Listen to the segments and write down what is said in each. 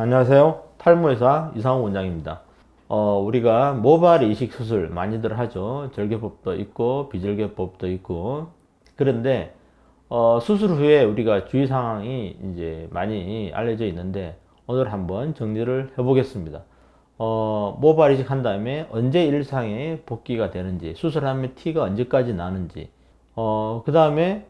안녕하세요. 탈모의사 이상호 원장입니다. 우리가 모발 이식 수술 많이들 하죠. 절개법도 있고 비절개법도 있고. 그런데 수술 후에 우리가 주의사항이 이제 많이 알려져 있는데 오늘 한번 정리를 해보겠습니다. 모발 이식 한 다음에 언제 일상에 복귀가 되는지, 수술하면 티가 언제까지 나는지, 그 다음에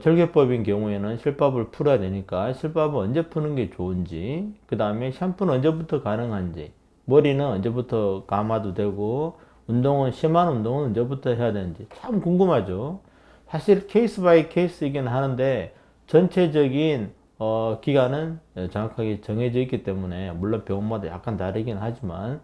절개법인 경우에는 실밥을 풀어야 되니까 실밥을 언제 푸는 게 좋은지, 그 다음에 샴푸는 언제부터 가능한지, 머리는 언제부터 감아도 되고, 심한 운동은 언제부터 해야 되는지 참 궁금하죠. 사실 케이스 바이 케이스이긴 하는데 전체적인 기간은 정확하게 정해져 있기 때문에 물론 병원마다 약간 다르긴 하지만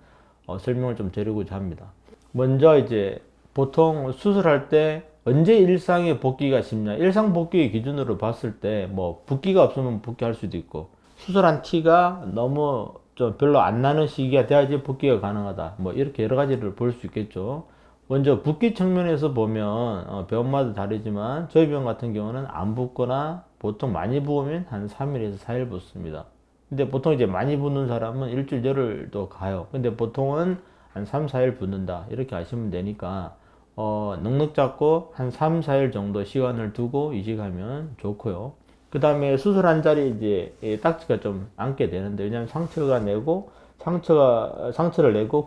설명을 좀 드리고자 합니다. 먼저 이제 보통 수술할 때 언제 일상에 복귀가 쉽냐? 일상 복귀 기준으로 봤을 때 뭐 붓기가 없으면 복귀할 수도 있고 수술한 티가 너무 좀 별로 안 나는 시기가 돼야지 복귀가 가능하다. 뭐 이렇게 여러 가지를 볼 수 있겠죠. 먼저 붓기 측면에서 보면 병마다 다르지만 저희 병 같은 경우는 안 붓거나 보통 많이 부으면 한 3일에서 4일 붓습니다. 근데 보통 이제 많이 붓는 사람은 일주일 열흘도 가요. 근데 보통은 한 3, 4일 붓는다. 이렇게 아시면 되니까 넉넉 잡고 한 3, 4일 정도 시간을 두고 이식하면 좋고요. 그 다음에 수술한 자리에 이제 딱지가 좀 앉게 되는데, 왜냐면 상처를 내고,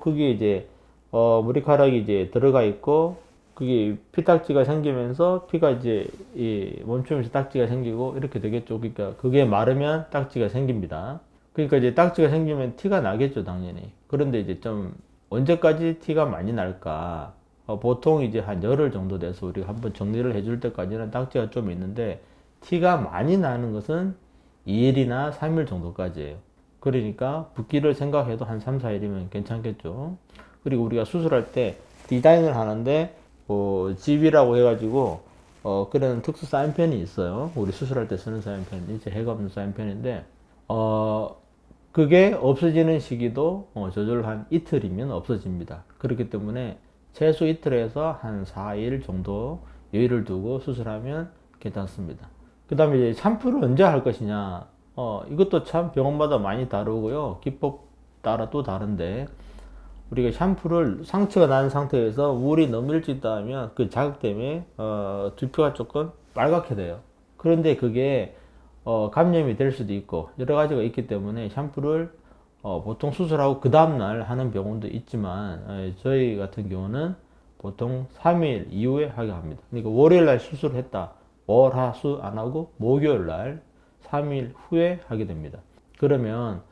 그게 이제, 머리카락이 이제 들어가 있고, 그게 피딱지가 생기면서 피가 이제 멈추면서 딱지가 생기고, 이렇게 되겠죠. 그러니까 그게 마르면 딱지가 생깁니다. 그러니까 이제 딱지가 생기면 티가 나겠죠, 당연히. 그런데 이제 좀 언제까지 티가 많이 날까? 보통 이제 한 열흘 정도 돼서 우리가 한번 정리를 해줄 때까지는 딱지가 좀 있는데, 티가 많이 나는 것은 2일이나 3일 정도까지예요. 그러니까 붓기를 생각해도 한 3, 4일이면 괜찮겠죠. 그리고 우리가 수술할 때 디자인을 하는데 집이라고 해가지고 그런 특수 사인펜이 있어요. 우리 수술할 때 쓰는 사인펜, 이제 해가 없는 사인펜인데 그게 없어지는 시기도 저절로 한 이틀이면 없어집니다. 그렇기 때문에 최소 이틀에서 한 4일 정도 여유를 두고 수술하면 괜찮습니다. 그 다음에 이제 샴푸를 언제 할 것이냐. 이것도 참 병원마다 많이 다르고요. 기법 따라 또 다른데, 우리가 샴푸를 상처가 난 상태에서 물이 너무 일찍 닿으면 그 자극 때문에, 두피가 조금 빨갛게 돼요. 그런데 그게, 감염이 될 수도 있고, 여러 가지가 있기 때문에 샴푸를, 보통 수술하고 그 다음날 하는 병원도 있지만, 저희 같은 경우는 보통 3일 이후에 하게 합니다. 그러니까 월요일날 수술했다. 월, 화, 수 안 하고 목요일 날 3일 후에 하게 됩니다. 그러면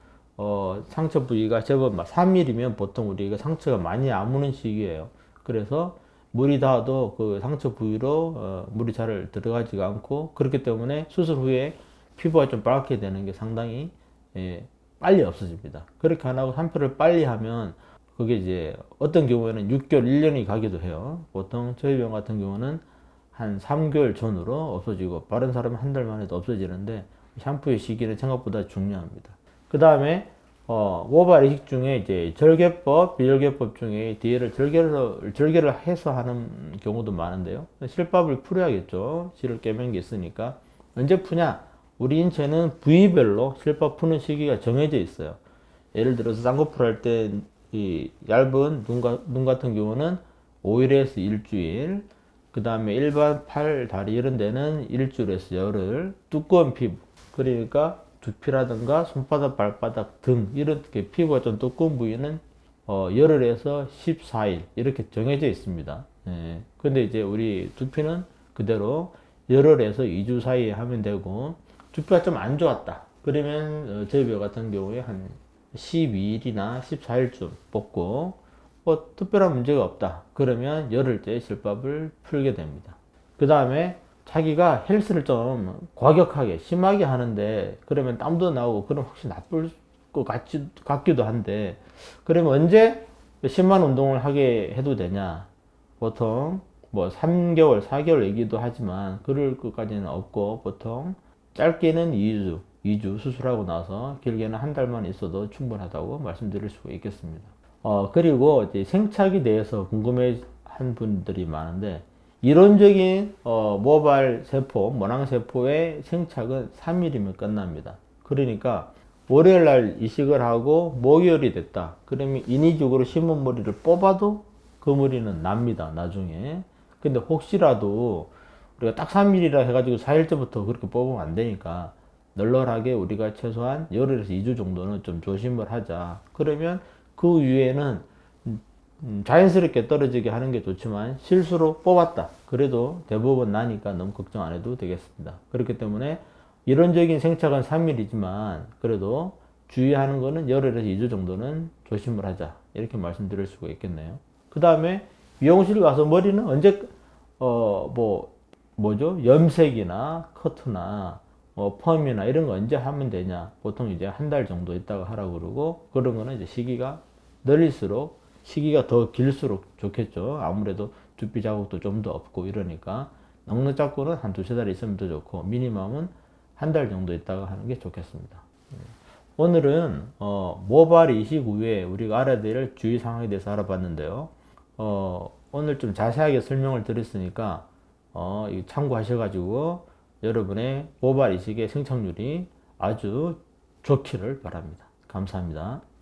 상처 부위가 제법 3일이면 보통 우리가 상처가 많이 아무는 시기예요. 그래서 물이 닿아도 그 상처 부위로 물이 잘 들어가지가 않고, 그렇기 때문에 수술 후에 피부가 좀 빨갛게 되는 게 상당히 빨리 없어집니다. 그렇게 안 하고 샴푸를 빨리 하면 그게 이제 어떤 경우에는 6개월, 1년이 가기도 해요. 보통 저희 병 같은 경우는 한 3개월 전으로 없어지고, 바른 사람은 한 달만 해도 없어지는데 샴푸의 시기는 생각보다 중요합니다. 그 다음에 모발 이식 중에 이제 절개법, 비절개법 중에 뒤에를 절개를 해서 하는 경우도 많은데요. 실밥을 풀어야겠죠. 실을 깨맨 게 있으니까. 언제 푸냐? 우리 인체는 부위별로 실밥 푸는 시기가 정해져 있어요. 예를 들어서 쌍꺼풀 할 때 이 얇은 눈 같은 경우는 5일에서 일주일, 그 다음에 일반 팔, 다리 이런 데는 일주일에서 열흘, 두꺼운 피부, 그러니까 두피라든가 손바닥, 발바닥 등 이렇게 피부가 좀 두꺼운 부위는 열흘에서 14일 이렇게 정해져 있습니다. 예. 근데 이제 우리 두피는 그대로 열흘에서 2주 사이에 하면 되고, 두피가 좀 안 좋았다. 그러면 저희 병 같은 경우에 한 12일이나 14일쯤 뽑고, 특별한 문제가 없다. 그러면 열흘째 실밥을 풀게 됩니다. 그 다음에 자기가 헬스를 좀 과격하게, 심하게 하는데, 그러면 땀도 나오고, 그럼 혹시 나쁠 것 같기도 한데, 그러면 언제 심한 운동을 하게 해도 되냐? 보통 뭐 3개월, 4개월 얘기도 하지만, 그럴 것까지는 없고, 보통 짧게는 2주 수술하고 나서 길게는 한 달만 있어도 충분하다고 말씀드릴 수가 있겠습니다. 그리고 이제 생착에 대해서 궁금해 한 분들이 많은데, 이론적인 모발 세포, 모낭세포의 생착은 3일이면 끝납니다. 그러니까 월요일 날 이식을 하고 목요일이 됐다. 그러면 인위적으로 심은 머리를 뽑아도 그 머리는 납니다. 나중에. 근데 혹시라도 우리가 딱 3일이라 해가지고 4일째부터 그렇게 뽑으면 안 되니까 널널하게 우리가 최소한 열흘에서 2주 정도는 좀 조심을 하자. 그러면 그 위에는 자연스럽게 떨어지게 하는 게 좋지만 실수로 뽑았다. 그래도 대부분 나니까 너무 걱정 안 해도 되겠습니다. 그렇기 때문에 이론적인 생착은 3일이지만 그래도 주의하는 거는 열흘에서 2주 정도는 조심을 하자. 이렇게 말씀드릴 수가 있겠네요. 그 다음에 미용실 가서 머리는 언제 뭐죠? 염색이나 커트나 펌이나 이런 거 언제 하면 되냐? 보통 이제 한 달 정도 있다가 하라고 그러고 그런 거는 이제 시기가 늘릴수록 시기가 더 길수록 좋겠죠. 아무래도 두피 자국도 좀 더 없고 이러니까 넉넉 잡고는 한 두세 달 있으면 더 좋고 미니멈은 한 달 정도 있다가 하는 게 좋겠습니다. 오늘은 모발 이식 후에 우리가 알아야 될 주의사항에 대해서 알아봤는데요. 오늘 좀 자세하게 설명을 드렸으니까 참고하셔가지고 여러분의 모발 이식의 생착률이 아주 좋기를 바랍니다. 감사합니다.